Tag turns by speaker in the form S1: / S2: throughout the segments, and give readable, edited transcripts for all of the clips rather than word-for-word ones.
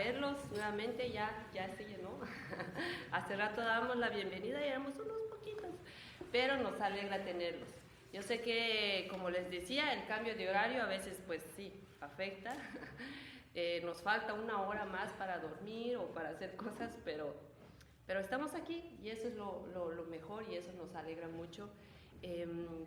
S1: verlos nuevamente, ya se llenó. Hace rato dábamos la bienvenida y éramos unos poquitos, pero nos alegra tenerlos. Yo sé que, como les decía, el cambio de horario a veces pues sí, afecta. Nos falta una hora más para dormir o para hacer cosas, pero estamos aquí y eso es lo mejor y eso nos alegra mucho.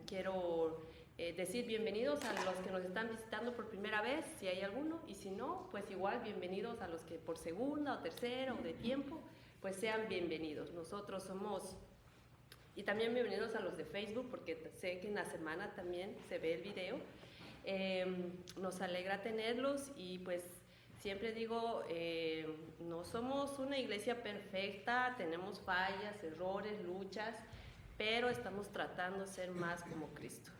S1: Quiero decir bienvenidos a los que nos están visitando por primera vez, si hay alguno, y si no, pues igual bienvenidos a los que por segunda o tercera o de tiempo, pues sean bienvenidos. Nosotros somos, y también bienvenidos a los de Facebook, porque sé que en la semana también se ve el video. Nos alegra tenerlos y pues siempre digo, no somos una iglesia perfecta, tenemos fallas, errores, luchas, pero estamos tratando de ser más como Cristo.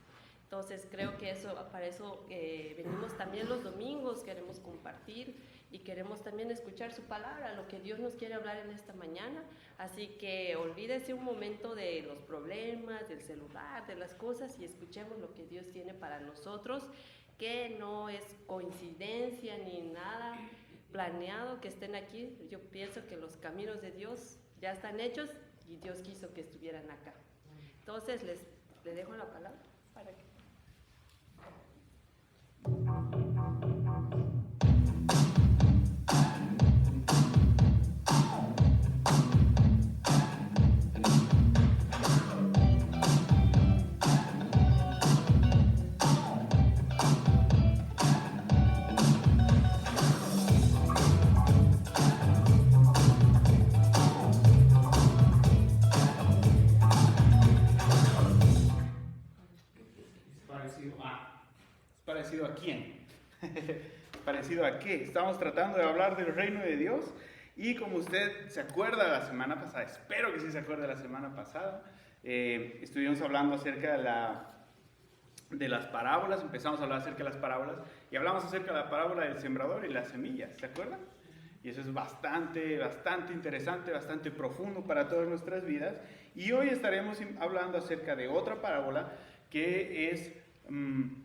S1: Entonces creo que para eso venimos también los domingos, queremos compartir y queremos también escuchar su palabra, lo que Dios nos quiere hablar en esta mañana. Así que olvídese un momento de los problemas, del celular, de las cosas y escuchemos lo que Dios tiene para nosotros, que no es coincidencia ni nada planeado que estén aquí. Yo pienso que los caminos de Dios ya están hechos y Dios quiso que estuvieran acá. Entonces les dejo la palabra para que...
S2: ¿Parecido a quién? ¿Parecido a qué? Estamos tratando de hablar del reino de Dios y como usted se acuerda la semana pasada, espero que sí se acuerde la semana pasada, estuvimos hablando acerca de las parábolas, empezamos a hablar acerca de las parábolas y hablamos acerca de la parábola del sembrador y las semillas, ¿se acuerdan? Y eso es bastante interesante, bastante profundo para todas nuestras vidas. Y hoy estaremos hablando acerca de otra parábola que es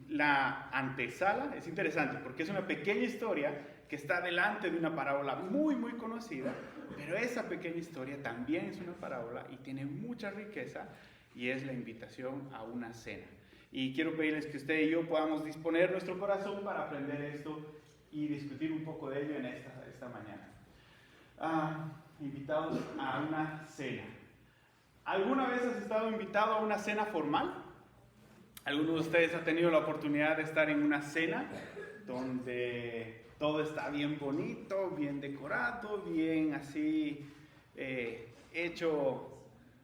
S2: la antesala. Es interesante porque es una pequeña historia que está delante de una parábola muy conocida, pero esa pequeña historia también es una parábola y tiene mucha riqueza y es la invitación a una cena. Y quiero pedirles que usted y yo podamos disponer nuestro corazón para aprender esto y discutir un poco de ello en esta mañana. Invitados a una cena. ¿Alguna vez has estado invitado a una cena formal? ¿Alguno de ustedes ha tenido la oportunidad de estar en una cena donde todo está bien bonito, bien decorado, bien así hecho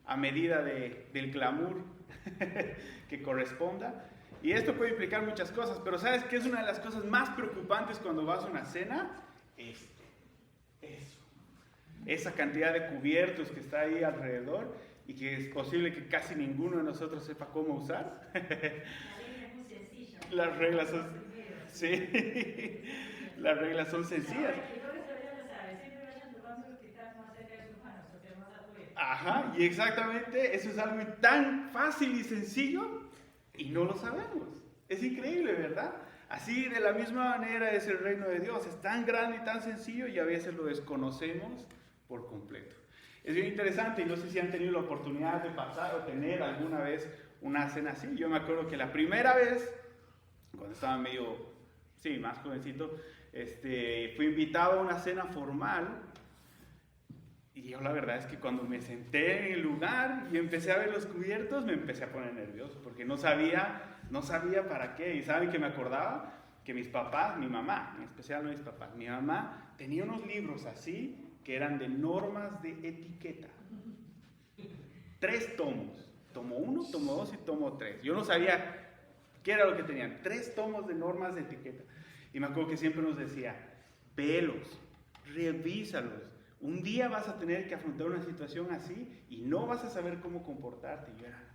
S2: a medida del glamour que corresponda? Y esto puede implicar muchas cosas, pero ¿sabes qué es una de las cosas más preocupantes cuando vas a una cena? Esa cantidad de cubiertos que está ahí alrededor y que es posible que casi ninguno de nosotros sepa cómo usar. Las reglas son sí, las reglas son sencillas. Ajá, y exactamente, eso es algo tan fácil y sencillo y no lo sabemos. Es increíble, ¿verdad? Así de la misma manera es el reino de Dios, es tan grande y tan sencillo y a veces lo desconocemos por completo. Es bien interesante y no sé si han tenido la oportunidad de pasar o tener alguna vez una cena así. Yo me acuerdo que la primera vez, cuando estaba más jovencito, fui invitado a una cena formal y yo la verdad es que cuando me senté en el lugar y empecé a ver los cubiertos me empecé a poner nervioso porque no sabía para qué. Y ¿saben qué me acordaba? Que mis papás, mi mamá, en especial no mis papás, mi mamá tenía unos libros así que eran de normas de etiqueta. 3 tomos. Tomo 1, tomo 2 y tomo 3. Yo no sabía qué era lo que tenían. 3 tomos de normas de etiqueta. Y me acuerdo que siempre nos decía, vélos, revísalos. Un día vas a tener que afrontar una situación así y no vas a saber cómo comportarte. Y yo era...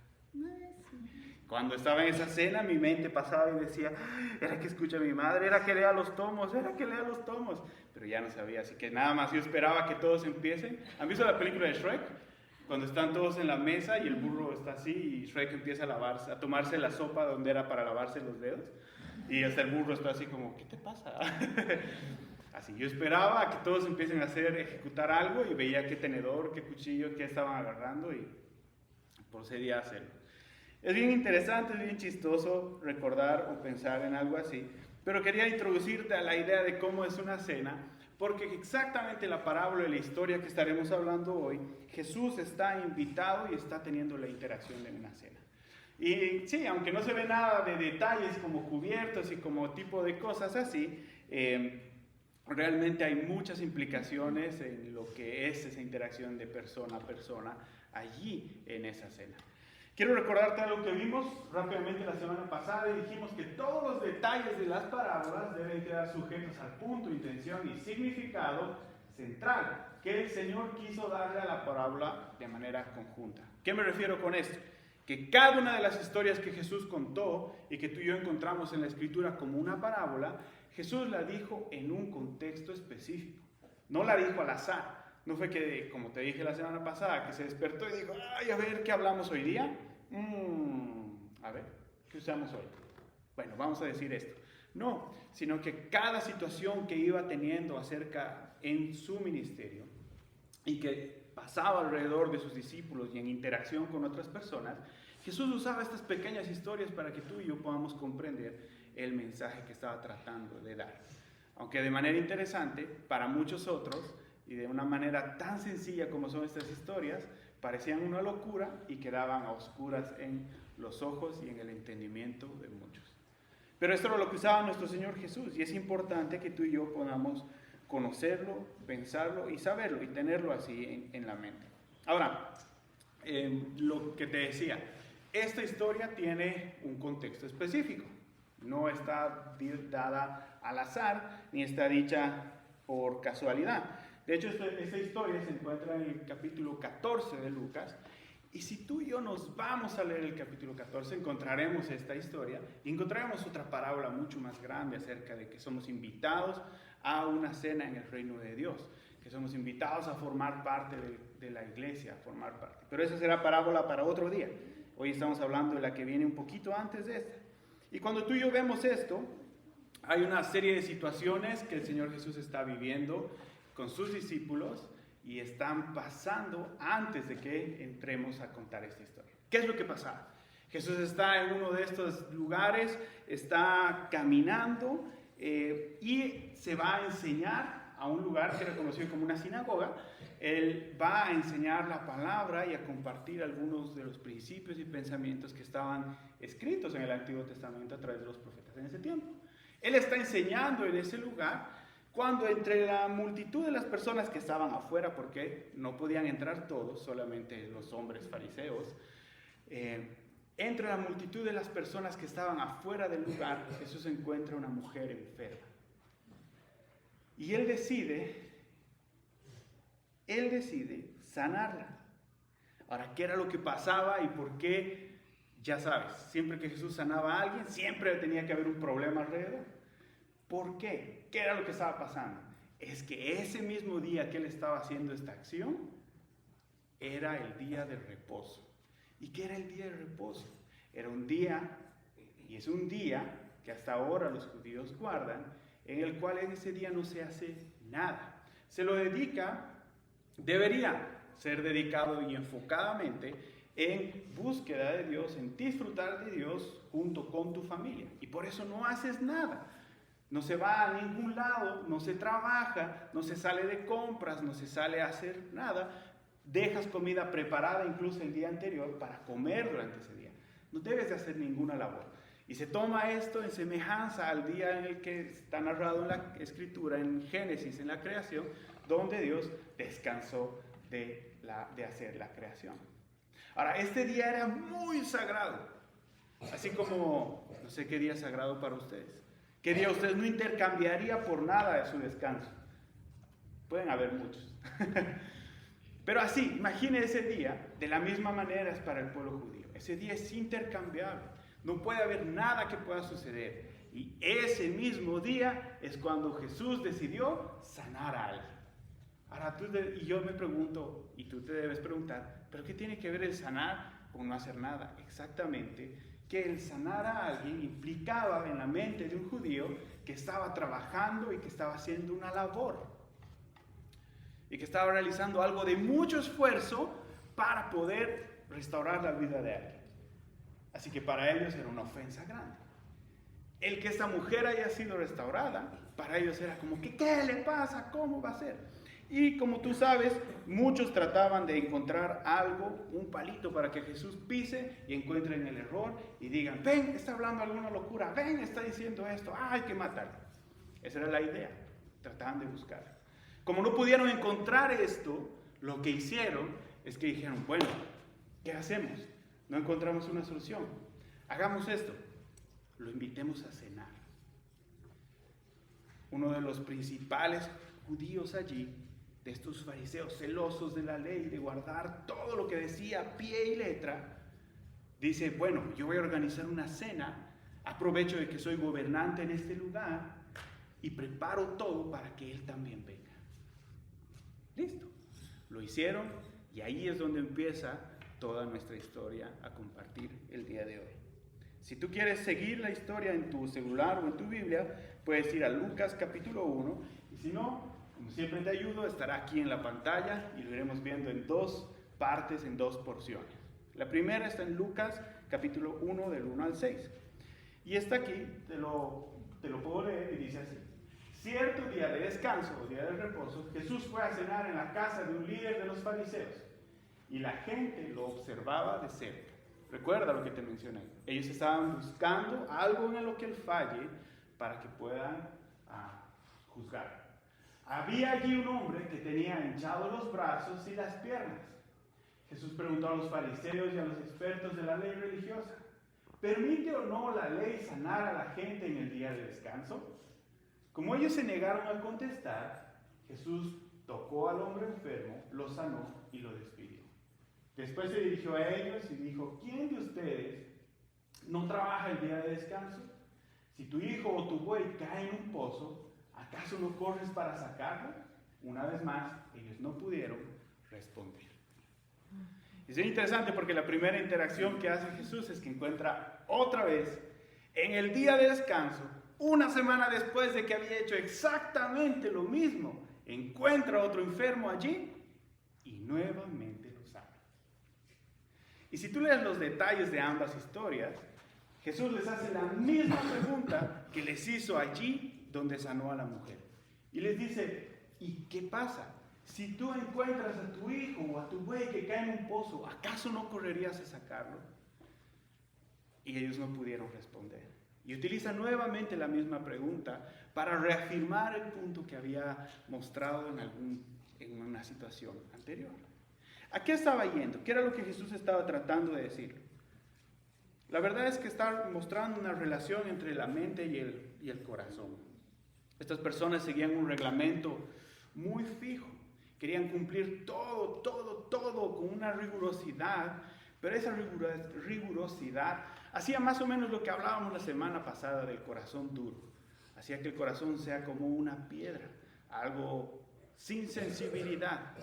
S2: Cuando estaba en esa cena, mi mente pasaba y decía, era que escucha a mi madre, era que lea los tomos. Pero ya no sabía, así que nada más yo esperaba que todos empiecen. ¿Han visto la película de Shrek? Cuando están todos en la mesa y el burro está así y Shrek empieza a tomarse la sopa donde era para lavarse los dedos. Y hasta el burro está así como, ¿qué te pasa? Así, yo esperaba a que todos empiecen a ejecutar algo y veía qué tenedor, qué cuchillo, qué estaban agarrando y procedía a hacerlo. Es bien interesante, es bien chistoso recordar o pensar en algo así, pero quería introducirte a la idea de cómo es una cena, porque exactamente la parábola y la historia que estaremos hablando hoy, Jesús está invitado y está teniendo la interacción de una cena. Y sí, aunque no se ve nada de detalles como cubiertos y como tipo de cosas así, realmente hay muchas implicaciones en lo que es esa interacción de persona a persona allí en esa cena. Quiero recordarte algo que vimos rápidamente la semana pasada y dijimos que todos los detalles de las parábolas deben quedar sujetos al punto, intención y significado central que el Señor quiso darle a la parábola de manera conjunta. ¿Qué me refiero con esto? Que cada una de las historias que Jesús contó y que tú y yo encontramos en la Escritura como una parábola, Jesús la dijo en un contexto específico. No la dijo al azar. No fue que, como te dije la semana pasada, que se despertó y dijo, ay, a ver, ¿qué hablamos hoy día? A ver, ¿qué usamos hoy? Bueno, vamos a decir esto. No, sino que cada situación que iba teniendo acerca en su ministerio y que pasaba alrededor de sus discípulos y en interacción con otras personas, Jesús usaba estas pequeñas historias para que tú y yo podamos comprender el mensaje que estaba tratando de dar. Aunque de manera interesante, para muchos otros, y de una manera tan sencilla como son estas historias, parecían una locura y quedaban a oscuras en los ojos y en el entendimiento de muchos. Pero esto era lo que usaba nuestro Señor Jesús, y es importante que tú y yo podamos conocerlo, pensarlo y saberlo, y tenerlo así en la mente. Ahora, lo que te decía, esta historia tiene un contexto específico. No está dada al azar, ni está dicha por casualidad. De hecho, esta historia se encuentra en el capítulo 14 de Lucas. Y si tú y yo nos vamos a leer el capítulo 14, encontraremos esta historia y encontraremos otra parábola mucho más grande acerca de que somos invitados a una cena en el reino de Dios, que somos invitados a formar parte de la iglesia, a formar parte. Pero esa será parábola para otro día. Hoy estamos hablando de la que viene un poquito antes de esta. Y cuando tú y yo vemos esto, hay una serie de situaciones que el Señor Jesús está viviendo con sus discípulos y están pasando antes de que entremos a contar esta historia. ¿Qué es lo que pasaba? Jesús está en uno de estos lugares, está caminando y se va a enseñar a un lugar que era conocido como una sinagoga. Él va a enseñar la palabra y a compartir algunos de los principios y pensamientos que estaban escritos en el Antiguo Testamento a través de los profetas en ese tiempo. Él está enseñando en ese lugar cuando entre la multitud de las personas que estaban afuera, porque no podían entrar todos, solamente los hombres fariseos, entre la multitud de las personas que estaban afuera del lugar, Jesús encuentra una mujer enferma. Y él decide sanarla. Ahora, ¿qué era lo que pasaba y por qué? Ya sabes, siempre que Jesús sanaba a alguien, siempre tenía que haber un problema alrededor. ¿Por qué? ¿Qué era lo que estaba pasando? Es que ese mismo día que él estaba haciendo esta acción, era el día de reposo. ¿Y qué era el día de reposo? Era un día, y es un día que hasta ahora los judíos guardan, en el cual en ese día no se hace nada. Se lo debería ser dedicado y enfocadamente en búsqueda de Dios, en disfrutar de Dios junto con tu familia. Y por eso no haces nada. No se va a ningún lado, no se trabaja, no se sale de compras, no se sale a hacer nada. Dejas comida preparada incluso el día anterior para comer durante ese día. No debes de hacer ninguna labor. Y se toma esto en semejanza al día en el que está narrado en la Escritura, en Génesis, en la creación, donde Dios descansó de hacer la creación. Ahora, este día era muy sagrado, así como, no sé qué día es sagrado para ustedes. ¿Qué día ustedes no intercambiaría por nada de su descanso? Pueden haber muchos. Pero así, imagine ese día, de la misma manera es para el pueblo judío. Ese día es intercambiable. No puede haber nada que pueda suceder. Y ese mismo día es cuando Jesús decidió sanar a alguien. Ahora y yo me pregunto, y tú te debes preguntar, ¿pero qué tiene que ver el sanar con no hacer nada? Exactamente que el sanar a alguien implicaba en la mente de un judío que estaba trabajando y que estaba haciendo una labor y que estaba realizando algo de mucho esfuerzo para poder restaurar la vida de alguien. Así que para ellos era una ofensa grande. El que esta mujer haya sido restaurada, para ellos era como que, ¿qué le pasa? ¿Cómo va a ser? Y como tú sabes, muchos trataban de encontrar algo, un palito para que Jesús pise y encuentren el error y digan, ven, está hablando alguna locura, ven, está diciendo esto, hay que matarlo. Esa era la idea, trataban de buscar. Como no pudieron encontrar esto, lo que hicieron es que dijeron, bueno, ¿qué hacemos? No encontramos una solución. Hagamos esto, lo invitemos a cenar. Uno de los principales judíos allí, de estos fariseos celosos de la ley, de guardar todo lo que decía pie y letra, dice, bueno, yo voy a organizar una cena, aprovecho de que soy gobernante en este lugar y preparo todo para que él también venga. Listo. Lo hicieron y ahí es donde empieza toda nuestra historia a compartir el día de hoy. Si tú quieres seguir la historia en tu celular o en tu Biblia, puedes ir a Lucas capítulo 1 y si no, como siempre te ayudo, estará aquí en la pantalla y lo iremos viendo en dos partes, en dos porciones. La primera está en Lucas capítulo 1 del 1 al 6. Y está aquí, te lo puedo leer y dice así. Cierto día de descanso o día de reposo, Jesús fue a cenar en la casa de un líder de los fariseos y la gente lo observaba de cerca. Recuerda lo que te mencioné. Ellos estaban buscando algo en lo que él falle para que puedan juzgar. Había allí un hombre que tenía hinchados los brazos y las piernas. Jesús preguntó a los fariseos y a los expertos de la ley religiosa, ¿permite o no la ley sanar a la gente en el día de descanso? Como ellos se negaron a contestar, Jesús tocó al hombre enfermo, lo sanó y lo despidió. Después se dirigió a ellos y dijo, ¿quién de ustedes no trabaja el día de descanso? Si tu hijo o tu buey cae en un pozo, ¿acaso no corres para sacarlo? Una vez más, ellos no pudieron responder. Es bien interesante porque la primera interacción que hace Jesús es que encuentra otra vez en el día de descanso, una semana después de que había hecho exactamente lo mismo, encuentra a otro enfermo allí y nuevamente lo sana. Y si tú lees los detalles de ambas historias, Jesús les hace la misma pregunta que les hizo allí donde sanó a la mujer. Y les dice, ¿y qué pasa? Si tú encuentras a tu hijo o a tu buey que cae en un pozo, ¿acaso no correrías a sacarlo? Y ellos no pudieron responder. Y utiliza nuevamente la misma pregunta para reafirmar el punto que había mostrado en una situación anterior. ¿A qué estaba yendo? ¿Qué era lo que Jesús estaba tratando de decir? La verdad es que está mostrando una relación entre la mente y el corazón. Estas personas seguían un reglamento muy fijo. Querían cumplir todo con una rigurosidad, pero esa rigurosidad hacía más o menos lo que hablábamos la semana pasada del corazón duro. Hacía que el corazón sea como una piedra, algo sin sensibilidad.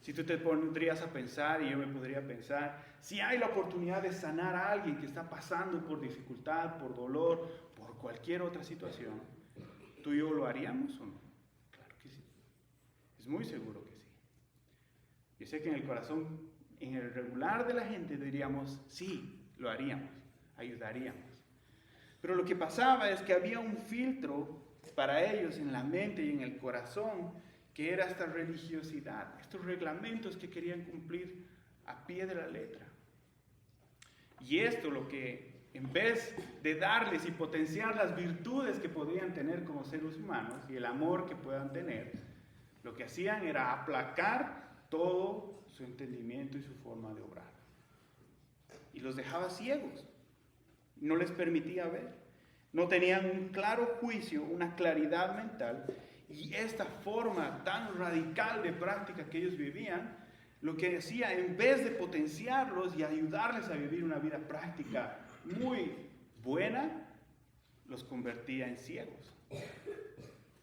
S2: Si tú te pondrías a pensar, y yo me podría pensar, si hay la oportunidad de sanar a alguien que está pasando por dificultad, por dolor, por cualquier otra situación, ¿tú y yo lo haríamos o no? Claro que sí. Es muy seguro que sí. Yo sé que en el corazón, en el regular de la gente diríamos, sí, lo haríamos, ayudaríamos. Pero lo que pasaba es que había un filtro para ellos en la mente y en el corazón, que era esta religiosidad, estos reglamentos que querían cumplir a pie de la letra. Y esto lo que, en vez de darles y potenciar las virtudes que podían tener como seres humanos y el amor que puedan tener, lo que hacían era aplacar todo su entendimiento y su forma de obrar. Y los dejaba ciegos, no les permitía ver, no tenían un claro juicio, una claridad mental. Y esta forma tan radical de práctica que ellos vivían, lo que hacía, en vez de potenciarlos y ayudarles a vivir una vida práctica muy buena, los convertía en ciegos.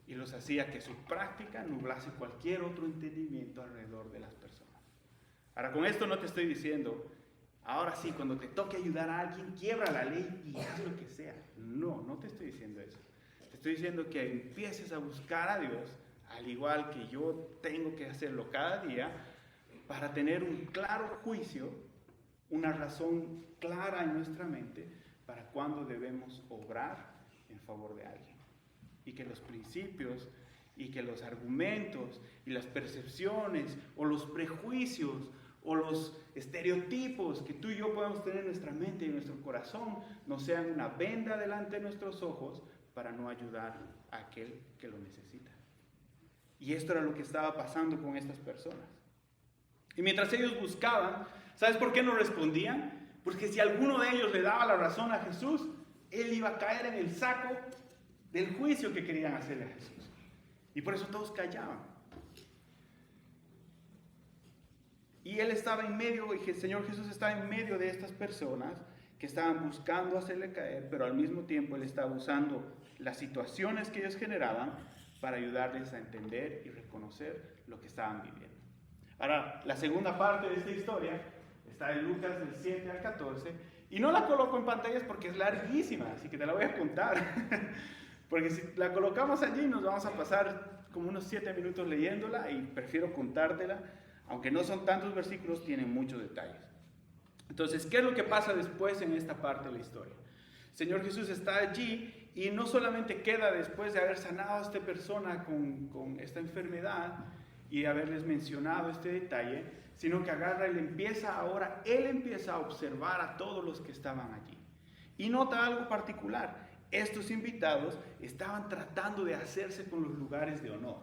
S2: Y los hacía que su práctica nublase cualquier otro entendimiento alrededor de las personas. Ahora, con esto no te estoy diciendo ahora sí, cuando te toque ayudar a alguien, quiebra la ley y haz lo que sea. No, no te estoy diciendo eso. Te estoy diciendo que empieces a buscar a Dios, al igual que yo tengo que hacerlo cada día, para tener un claro juicio, una razón clara en nuestra mente para cuándo debemos obrar en favor de alguien. Y que los principios y que los argumentos y las percepciones o los prejuicios o los estereotipos que tú y yo podemos tener en nuestra mente y en nuestro corazón no sean una venda delante de nuestros ojos para no ayudar a aquel que lo necesita. Y esto era lo que estaba pasando con estas personas. Y mientras ellos buscaban, ¿sabes por qué no respondían? Porque si alguno de ellos le daba la razón a Jesús, él iba a caer en el saco del juicio que querían hacerle a Jesús. Y por eso todos callaban. Y él estaba en medio, y el Señor Jesús estaba en medio de estas personas que estaban buscando hacerle caer, pero al mismo tiempo él estaba usando las situaciones que ellos generaban para ayudarles a entender y reconocer lo que estaban viviendo. Ahora, la segunda parte de esta historia está en Lucas del 7 al 14, y no la coloco en pantallas porque es larguísima, así que te la voy a contar. Porque si la colocamos allí nos vamos a pasar como unos 7 minutos leyéndola y prefiero contártela, aunque no son tantos versículos, tienen muchos detalles. Entonces, ¿qué es lo que pasa después en esta parte de la historia? El Señor Jesús está allí y no solamente queda después de haber sanado a esta persona con esta enfermedad y haberles mencionado este detalle, sino que agarra y él empieza a observar a todos los que estaban allí. Y nota algo particular. Estos invitados estaban tratando de hacerse con los lugares de honor.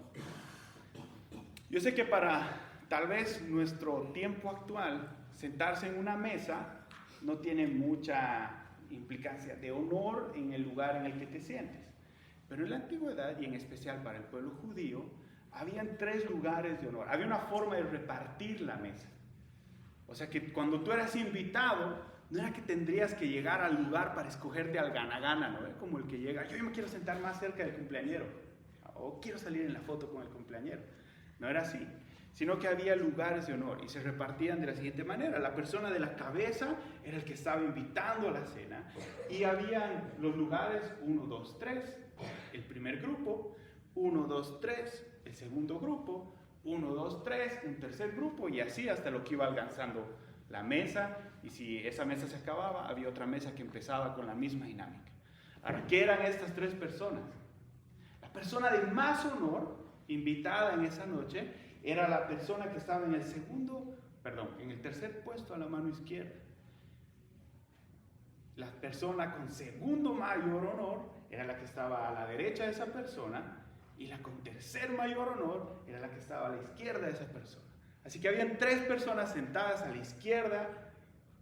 S2: Yo sé que para tal vez nuestro tiempo actual, sentarse en una mesa no tiene mucha implicancia de honor en el lugar en el que te sientes. Pero en la antigüedad, y en especial para el pueblo judío, habían 3 lugares de honor. Había una forma de repartir la mesa. O sea que cuando tú eras invitado, no era que tendrías que llegar al lugar para escogerte al gana-gana, ¿no? Como el que llega, yo me quiero sentar más cerca del cumpleañero, o quiero salir en la foto con el cumpleañero. No era así, sino que había lugares de honor y se repartían de la siguiente manera. La persona de la cabeza era el que estaba invitando a la cena y habían los lugares 1, 2, 3, el primer grupo, 1, 2, 3, el segundo grupo, 1, 2, 3, un tercer grupo y así hasta lo que iba alcanzando la mesa, y si esa mesa se acababa, había otra mesa que empezaba con la misma dinámica. Ahora, ¿qué eran estas 3 personas? La persona de más honor, invitada en esa noche, era la persona que estaba en el tercer puesto a la mano izquierda. La persona con segundo mayor honor era la que estaba a la derecha de esa persona, y la con tercer mayor honor era la que estaba a la izquierda de esa persona. Así que habían 3 personas sentadas a la izquierda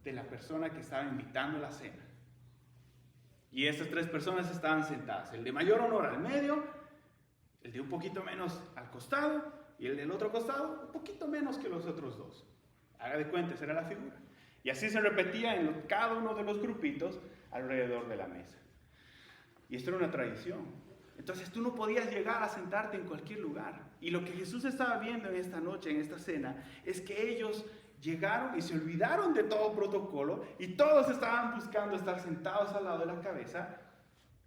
S2: de la persona que estaba invitando a la cena. Y estas 3 personas estaban sentadas. El de mayor honor al medio, el de un poquito menos al costado y el del otro costado un poquito menos que los otros 2. Haga de cuenta, esa era la figura. Y así se repetía en cada uno de los grupitos alrededor de la mesa. Y esto era una tradición. Entonces tú no podías llegar a sentarte en cualquier lugar. Y lo que Jesús estaba viendo en esta noche, en esta cena, es que ellos llegaron y se olvidaron de todo protocolo y todos estaban buscando estar sentados al lado de la cabeza,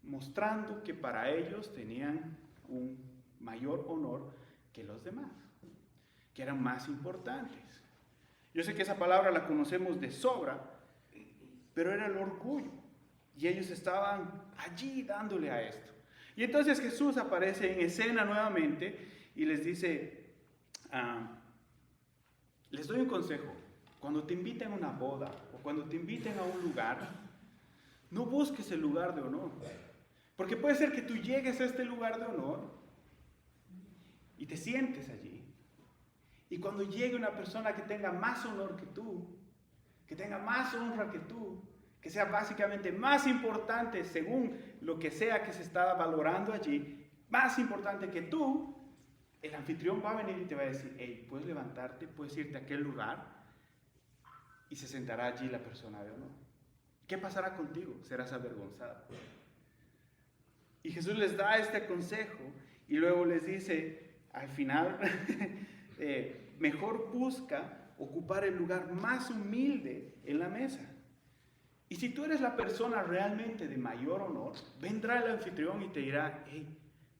S2: mostrando que para ellos tenían un mayor honor que los demás, que eran más importantes. Yo sé que esa palabra la conocemos de sobra, pero era el orgullo. Y ellos estaban allí dándole a esto. Y entonces Jesús aparece en escena nuevamente y les dice, les doy un consejo. Cuando te inviten a una boda o cuando te inviten a un lugar, no busques el lugar de honor. Porque puede ser que tú llegues a este lugar de honor y te sientes allí. Y cuando llegue una persona que tenga más honor que tú, que tenga más honra que tú, que sea básicamente más importante según lo que sea que se está valorando allí, más importante que tú, el anfitrión va a venir y te va a decir, hey, puedes levantarte, puedes irte a aquel lugar, y se sentará allí la persona de honor. ¿Qué pasará contigo? Serás avergonzado. Y Jesús les da este consejo y luego les dice, al final, mejor busca ocupar el lugar más humilde en la mesa. Y si tú eres la persona realmente de mayor honor, vendrá el anfitrión y te dirá, hey,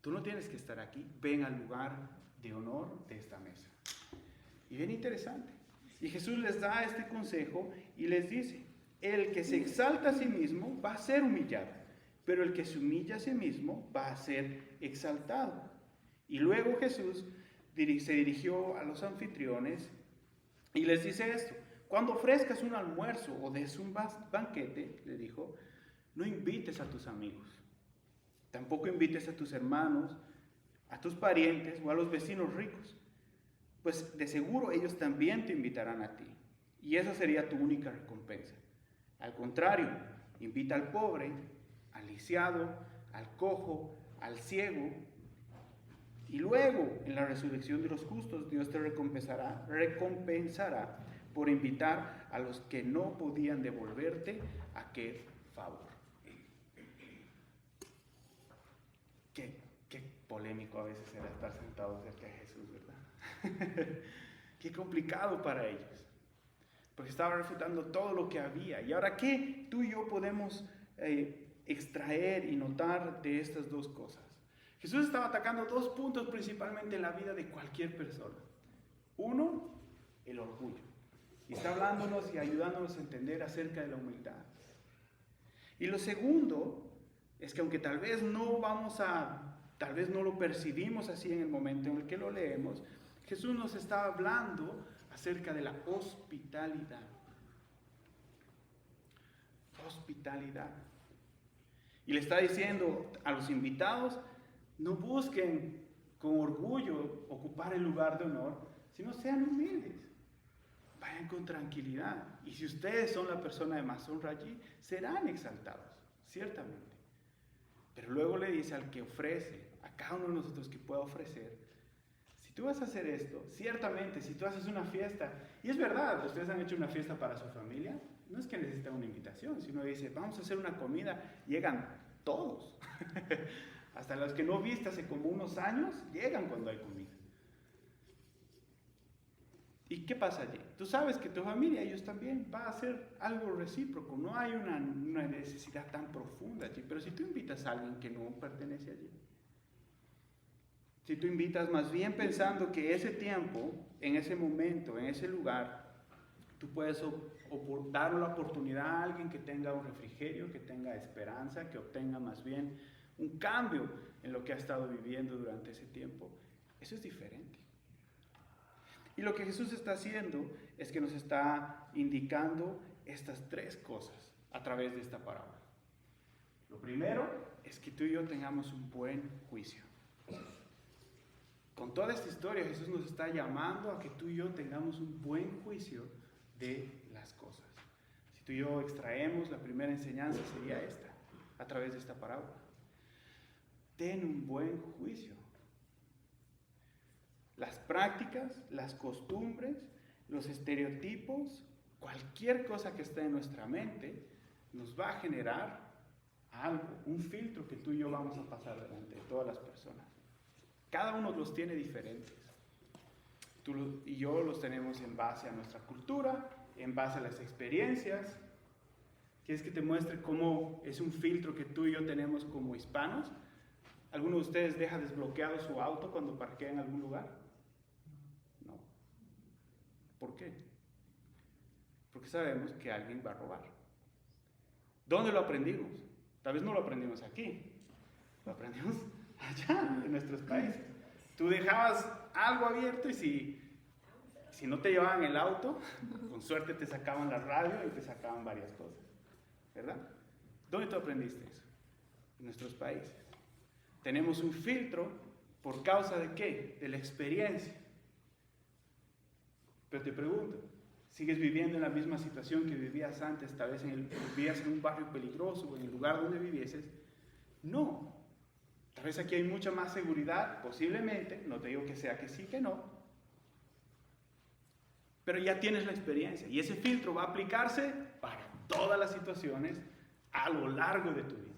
S2: tú no tienes que estar aquí, ven al lugar de honor de esta mesa. Y bien interesante. Y Jesús les da este consejo y les dice, el que se exalta a sí mismo va a ser humillado, pero el que se humilla a sí mismo va a ser exaltado. Y luego Jesús se dirigió a los anfitriones y les dice esto: cuando ofrezcas un almuerzo o des un banquete, le dijo, no invites a tus amigos, tampoco invites a tus hermanos, a tus parientes o a los vecinos ricos, pues de seguro ellos también te invitarán a ti, y esa sería tu única recompensa. Al contrario, invita al pobre, al lisiado, al cojo, al ciego, y luego en la resurrección de los justos Dios te recompensará por invitar a los que no podían devolverte aquel favor. Qué polémico a veces era estar sentado cerca de Jesús, ¿verdad? Qué complicado para ellos, porque estaba refutando todo lo que había. Y ahora, ¿qué tú y yo podemos extraer y notar de estas dos cosas? Jesús estaba atacando dos puntos principalmente en la vida de cualquier persona. Uno, el orgullo. Y está hablándonos y ayudándonos a entender acerca de la humildad. Y lo segundo es que aunque tal vez no lo percibimos así en el momento en el que lo leemos, Jesús nos está hablando acerca de la hospitalidad. Hospitalidad. Y le está diciendo a los invitados, no busquen con orgullo ocupar el lugar de honor, sino sean humildes. Vayan con tranquilidad. Y si ustedes son la persona de más honra allí, serán exaltados, ciertamente. Pero luego le dice al que ofrece, a cada uno de nosotros que pueda ofrecer, si tú vas a hacer esto, ciertamente, si tú haces una fiesta, y es verdad, ustedes han hecho una fiesta para su familia, no es que necesitan una invitación, sino dice, vamos a hacer una comida, llegan todos. Hasta los que no viste hace como unos años, llegan cuando hay comida. ¿Y qué pasa allí? Tú sabes que tu familia, ellos también, va a hacer algo recíproco. No hay una necesidad tan profunda allí. Pero si tú invitas a alguien que no pertenece allí, si tú invitas más bien pensando que ese tiempo, en ese momento, en ese lugar, tú puedes dar la oportunidad a alguien que tenga un refrigerio, que tenga esperanza, que obtenga más bien un cambio en lo que ha estado viviendo durante ese tiempo, eso es diferente. Y lo que Jesús está haciendo es que nos está indicando estas tres cosas a través de esta parábola. Lo primero es que tú y yo tengamos un buen juicio. Con toda esta historia Jesús nos está llamando a que tú y yo tengamos un buen juicio de las cosas. Si tú y yo extraemos, la primera enseñanza sería esta, a través de esta parábola. Ten un buen juicio. Las prácticas, las costumbres, los estereotipos, cualquier cosa que esté en nuestra mente, nos va a generar algo, un filtro que tú y yo vamos a pasar delante de todas las personas. Cada uno los tiene diferentes. Tú y yo los tenemos en base a nuestra cultura, en base a las experiencias. ¿Quieres que te muestre cómo es un filtro que tú y yo tenemos como hispanos? ¿Alguno de ustedes deja desbloqueado su auto cuando parquea en algún lugar? No. ¿Por qué? Porque sabemos que alguien va a robar. ¿Dónde lo aprendimos? Tal vez no lo aprendimos aquí. Lo aprendimos allá, en nuestros países. Tú dejabas algo abierto y si no te llevaban el auto, con suerte te sacaban la radio y te sacaban varias cosas. ¿Verdad? ¿Dónde tú aprendiste eso? En nuestros países. Tenemos un filtro por causa de ¿qué? De la experiencia. Pero te pregunto, ¿sigues viviendo en la misma situación que vivías antes? Tal vez vivías en un barrio peligroso o en el lugar donde vivieses. No. Tal vez aquí hay mucha más seguridad, posiblemente. No te digo que sea que sí, que no. Pero ya tienes la experiencia y ese filtro va a aplicarse para todas las situaciones a lo largo de tu vida.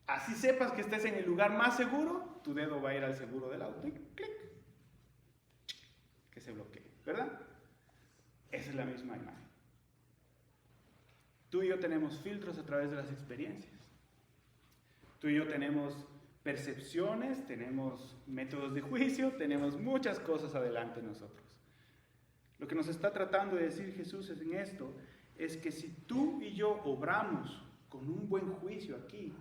S2: Así sepas que estés en el lugar más seguro, tu dedo va a ir al seguro del auto y clic, que se bloquee, ¿verdad? Esa es la misma imagen. Tú y yo tenemos filtros a través de las experiencias. Tú y yo tenemos percepciones, tenemos métodos de juicio, tenemos muchas cosas adelante de nosotros. Lo que nos está tratando de decir Jesús en esto es que si tú y yo obramos con un buen juicio aquí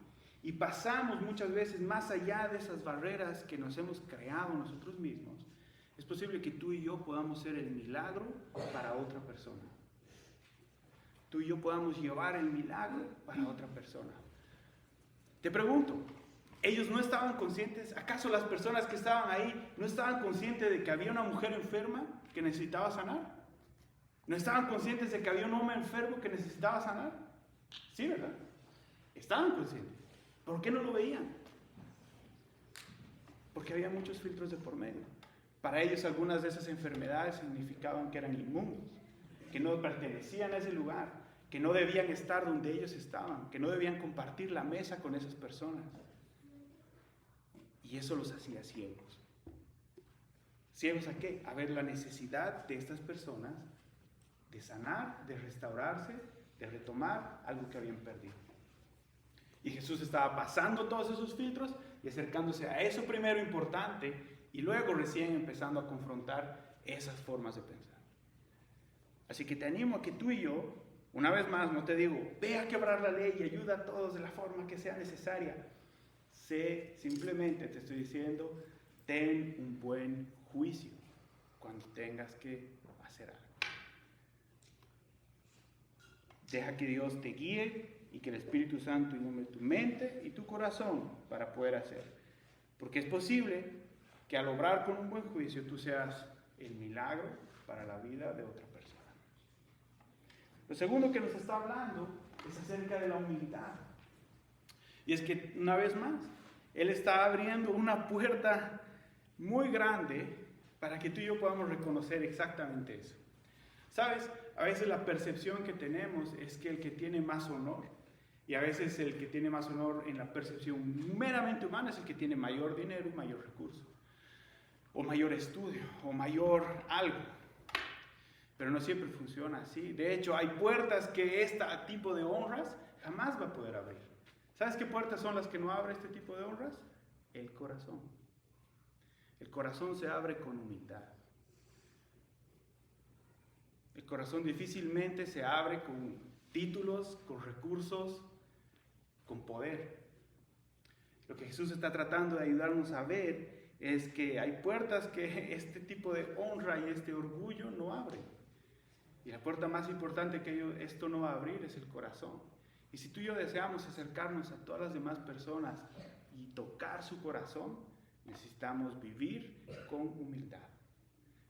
S2: y pasamos muchas veces más allá de esas barreras que nos hemos creado nosotros mismos, es posible que tú y yo podamos ser el milagro para otra persona. Tú y yo podamos llevar el milagro para otra persona. Te pregunto, ¿ellos no estaban conscientes? ¿Acaso las personas que estaban ahí no estaban conscientes de que había una mujer enferma que necesitaba sanar? ¿No estaban conscientes de que había un hombre enfermo que necesitaba sanar? Sí, ¿verdad? Estaban conscientes. ¿Por qué no lo veían? Porque había muchos filtros de por medio. Para ellos algunas de esas enfermedades significaban que eran inmundos, que no pertenecían a ese lugar, que no debían estar donde ellos estaban, que no debían compartir la mesa con esas personas. Y eso los hacía ciegos. ¿Ciegos a qué? A ver la necesidad de estas personas de sanar, de restaurarse, de retomar algo que habían perdido. Y Jesús estaba pasando todos esos filtros y acercándose a eso primero importante y luego recién empezando a confrontar esas formas de pensar. Así que te animo a que tú y yo, una vez más, no te digo, ve a quebrar la ley y ayuda a todos de la forma que sea necesaria. Simplemente te estoy diciendo, ten un buen juicio cuando tengas que hacer algo. Deja que Dios te guíe y que el Espíritu Santo ilumine tu mente y tu corazón para poder hacer. Porque es posible que al obrar con un buen juicio tú seas el milagro para la vida de otra persona. Lo segundo que nos está hablando es acerca de la humildad. Y es que, una vez más, Él está abriendo una puerta muy grande para que tú y yo podamos reconocer exactamente eso. ¿Sabes? A veces la percepción que tenemos es que el que tiene más honor, y a veces el que tiene más honor en la percepción meramente humana es el que tiene mayor dinero y mayor recurso, o mayor estudio, o mayor algo. Pero no siempre funciona así. De hecho, hay puertas que este tipo de honras jamás va a poder abrir. ¿Sabes qué puertas son las que no abre este tipo de honras? El corazón. El corazón se abre con humildad. El corazón difícilmente se abre con títulos, con recursos, con poder. Lo que Jesús está tratando de ayudarnos a ver es que hay puertas que este tipo de honra y este orgullo no abren. Y la puerta más importante que esto no va a abrir es el corazón. Y si tú y yo deseamos acercarnos a todas las demás personas y tocar su corazón, necesitamos vivir con humildad.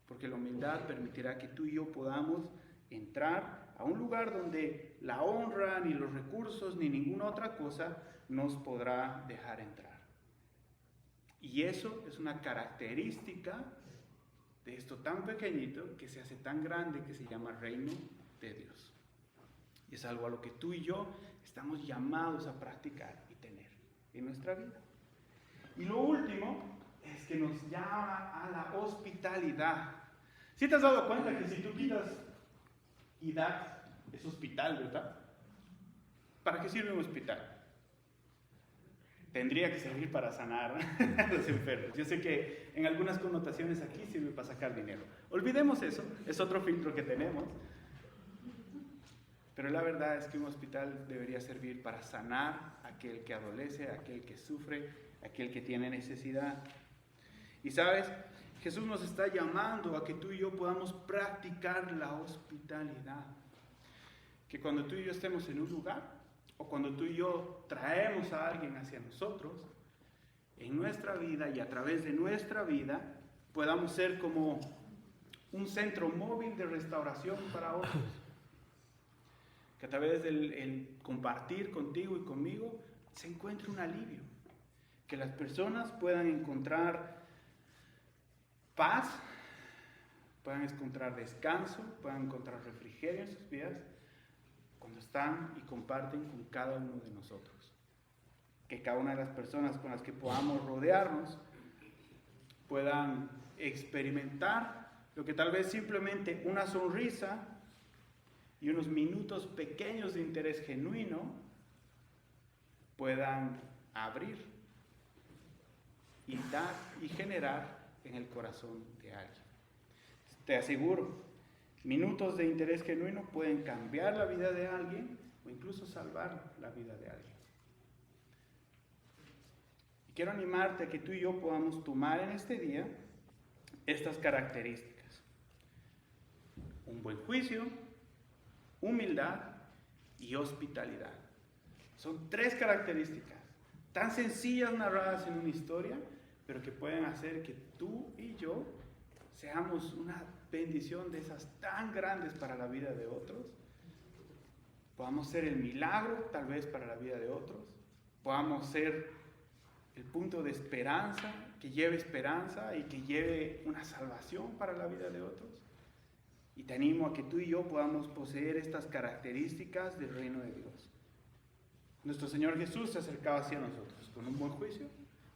S2: Porque la humildad permitirá que tú y yo podamos entrar a un lugar donde la honra, ni los recursos, ni ninguna otra cosa nos podrá dejar entrar. Y eso es una característica de esto tan pequeñito que se hace tan grande que se llama reino de Dios. Y es algo a lo que tú y yo estamos llamados a practicar y tener en nuestra vida. Y lo último es que nos llama a la hospitalidad. ¿Sí te has dado cuenta que si tú quitas idad es hospital, verdad? ¿Para qué sirve un hospital? Tendría que servir para sanar a los enfermos. Yo sé que en algunas connotaciones aquí sirve para sacar dinero. Olvidemos eso, es otro filtro que tenemos. Pero la verdad es que un hospital debería servir para sanar a aquel que adolece, a aquel que sufre, a aquel que tiene necesidad. Y sabes, Jesús nos está llamando a que tú y yo podamos practicar la hospitalidad. Que cuando tú y yo estemos en un lugar, o cuando tú y yo traemos a alguien hacia nosotros, en nuestra vida y a través de nuestra vida, podamos ser como un centro móvil de restauración para otros. Que a través del compartir contigo y conmigo se encuentre un alivio. Que las personas puedan encontrar paz, puedan encontrar descanso, puedan encontrar refrigerio en sus vidas cuando están y comparten con cada uno de nosotros. Que cada una de las personas con las que podamos rodearnos puedan experimentar Lo que tal vez simplemente una sonrisa y unos minutos pequeños de interés genuino puedan abrir y dar y generar en el corazón de alguien. Te aseguro, minutos de interés genuino pueden cambiar la vida de alguien o incluso salvar la vida de alguien. Y quiero animarte a que tú y yo podamos tomar en este día estas características: un buen juicio, humildad y hospitalidad. Son 3 características tan sencillas narradas en una historia, pero que pueden hacer que tú y yo seamos una bendición de esas tan grandes para la vida de otros. Podamos ser el milagro tal vez para la vida de otros. Podamos ser el punto de esperanza, que lleve esperanza y que lleve una salvación para la vida de otros. Y te animo a que tú y yo podamos poseer estas características del reino de Dios. Nuestro Señor Jesús se acercaba hacia nosotros con un buen juicio,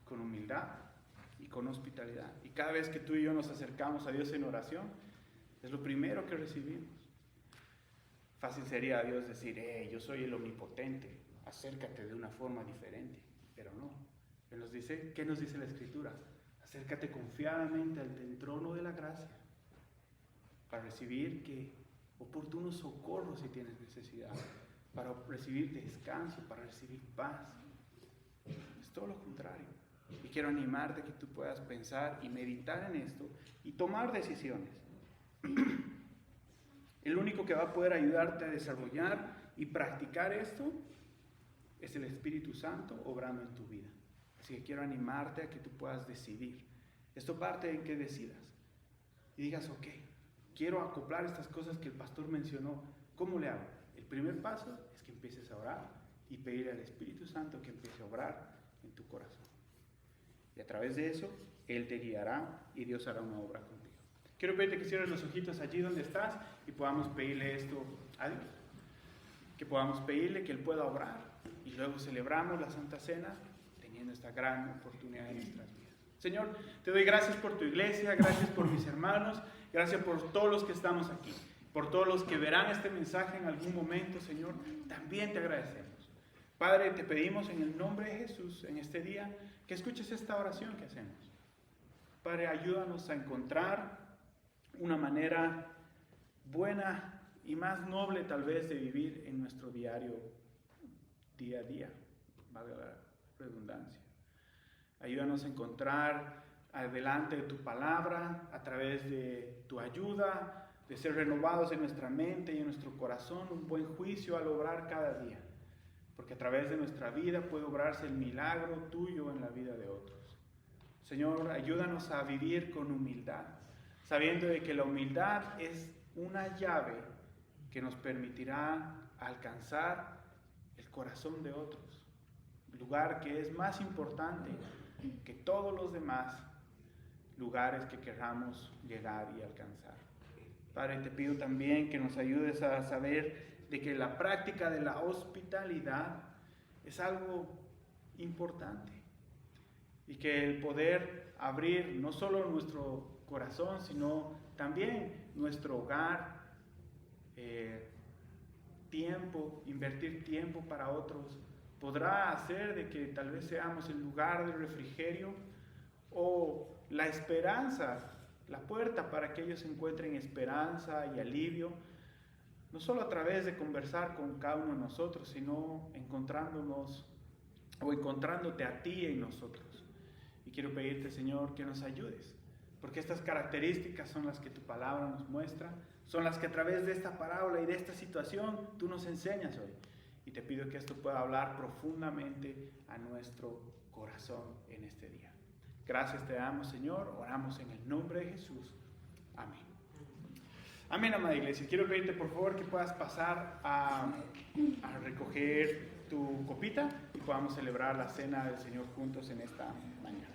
S2: con humildad y con hospitalidad. Y cada vez que tú y yo nos acercamos a Dios en oración, es lo primero que recibimos. Fácil sería a Dios decir: yo soy el omnipotente, acércate de una forma diferente. Pero no. Él nos dice, ¿qué nos dice la Escritura? Acércate confiadamente al trono de la gracia para recibir oportuno socorro si tienes necesidad, para recibir descanso, para recibir paz. Es todo lo contrario. Y quiero animarte a que tú puedas pensar y meditar en esto y tomar decisiones. El único que va a poder ayudarte a desarrollar y practicar esto es el Espíritu Santo obrando en tu vida. Así que quiero animarte a que tú puedas decidir. Esto parte en que decidas y digas: ok, quiero acoplar estas cosas que el pastor mencionó. ¿Cómo le hago? El primer paso es que empieces a orar y pedirle al Espíritu Santo que empiece a obrar en tu corazón. Y a través de eso, Él te guiará y Dios hará una obra contigo. Quiero pedirte que cierres los ojitos allí donde estás y podamos pedirle esto a Dios. Que podamos pedirle que Él pueda obrar y luego celebramos la Santa Cena teniendo esta gran oportunidad en nuestras vidas. Señor, te doy gracias por tu iglesia, gracias por mis hermanos, gracias por todos los que estamos aquí, por todos los que verán este mensaje en algún momento, Señor, también te agradecemos. Padre, te pedimos en el nombre de Jesús, en este día, que escuches esta oración que hacemos. Padre, ayúdanos a encontrar una manera buena y más noble tal vez de vivir en nuestro diario, día a día, valga la redundancia. Ayúdanos a encontrar adelante de tu palabra, a través de tu ayuda, de ser renovados en nuestra mente y en nuestro corazón, un buen juicio al obrar cada día. Porque a través de nuestra vida puede obrarse el milagro tuyo en la vida de otros. Señor, ayúdanos a vivir con humildad, sabiendo de que la humildad es una llave que nos permitirá alcanzar el corazón de otros, lugar que es más importante que todos los demás lugares que queramos llegar y alcanzar. Padre, te pido también que nos ayudes a saber de que la práctica de la hospitalidad es algo importante y que el poder abrir no solo nuestro corazón, sino también nuestro hogar, invertir tiempo para otros, podrá hacer de que tal vez seamos el lugar del refrigerio o la esperanza, la puerta para que ellos encuentren esperanza y alivio, no solo a través de conversar con cada uno de nosotros, sino encontrándonos o encontrándote a ti en nosotros. Y quiero pedirte, Señor, que nos ayudes, porque estas características son las que tu palabra nos muestra, son las que a través de esta parábola y de esta situación tú nos enseñas hoy. Y te pido que esto pueda hablar profundamente a nuestro corazón en este día. Gracias te damos, Señor, oramos en el nombre de Jesús. Amén. Amén, amada iglesia. Quiero pedirte por favor que puedas pasar a recoger tu copita y podamos celebrar la cena del Señor juntos en esta mañana.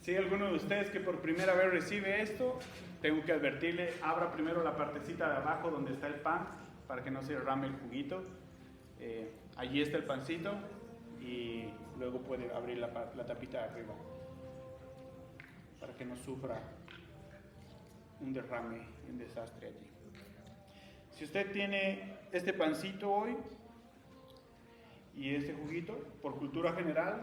S2: Si hay alguno de ustedes que por primera vez recibe esto, tengo que advertirle, abra primero la partecita de abajo donde está el pan, para que no se derrame el juguito. Allí está el pancito y luego puede abrir la tapita de arriba, para que no sufra un derrame, un desastre allí. Si usted tiene este pancito hoy y este juguito, por cultura general,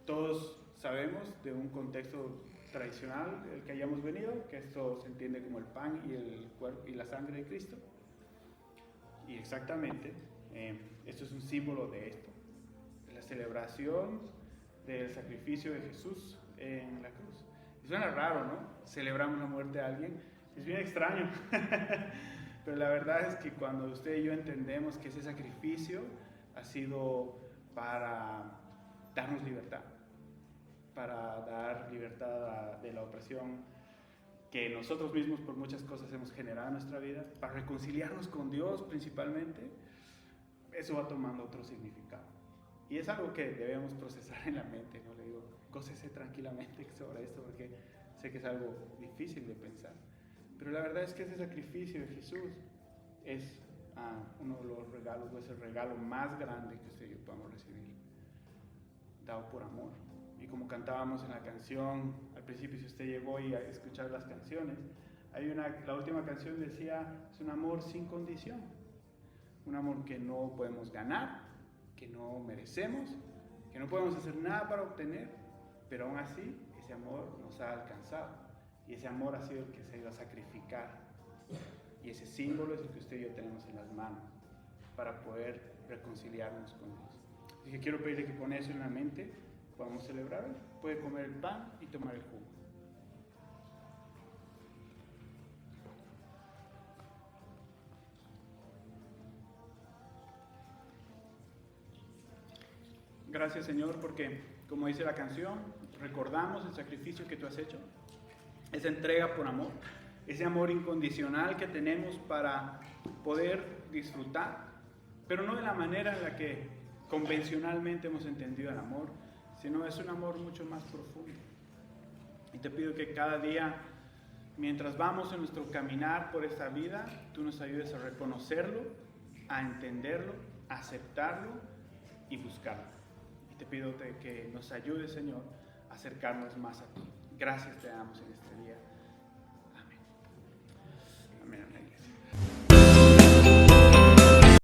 S2: todos sabemos de un contexto tradicional el que hayamos venido, que esto se entiende como el pan y el cuerpo y la sangre de Cristo. Y exactamente, esto es un símbolo de esto, de la celebración del sacrificio de Jesús en la cruz. Y suena raro, ¿no? Celebramos la muerte de alguien, es bien extraño. Pero la verdad es que cuando usted y yo entendemos que ese sacrificio ha sido para darnos libertad, para dar libertad de la opresión que nosotros mismos por muchas cosas hemos generado en nuestra vida, para reconciliarnos con Dios principalmente, eso va tomando otro significado. Y es algo que debemos procesar en la mente, ¿no? Le digo, gócese tranquilamente sobre esto porque sé que es algo difícil de pensar. Pero la verdad es que ese sacrificio de Jesús es uno de los regalos, o es el regalo más grande que usted y yo podamos recibir, dado por amor. Y como cantábamos en la canción, al principio si usted llegó y a escuchar las canciones, la última canción decía, es un amor sin condición, un amor que no podemos ganar, que no merecemos, que no podemos hacer nada para obtener, pero aún así ese amor nos ha alcanzado. Y ese amor ha sido el que se ha ido a sacrificar. Y ese símbolo es el que usted y yo tenemos en las manos para poder reconciliarnos con Dios. Así que quiero pedirle que con eso en la mente podamos celebrar. Puede comer el pan y tomar el jugo. Gracias, Señor, porque, como dice la canción, recordamos el sacrificio que tú has hecho, esa entrega por amor, ese amor incondicional que tenemos para poder disfrutar, pero no de la manera en la que convencionalmente hemos entendido el amor, sino es un amor mucho más profundo. Y te pido que cada día, mientras vamos en nuestro caminar por esta vida, tú nos ayudes a reconocerlo, a entenderlo, a aceptarlo y buscarlo. Y te pido que nos ayudes, Señor, a acercarnos más a ti. Gracias te damos en este día.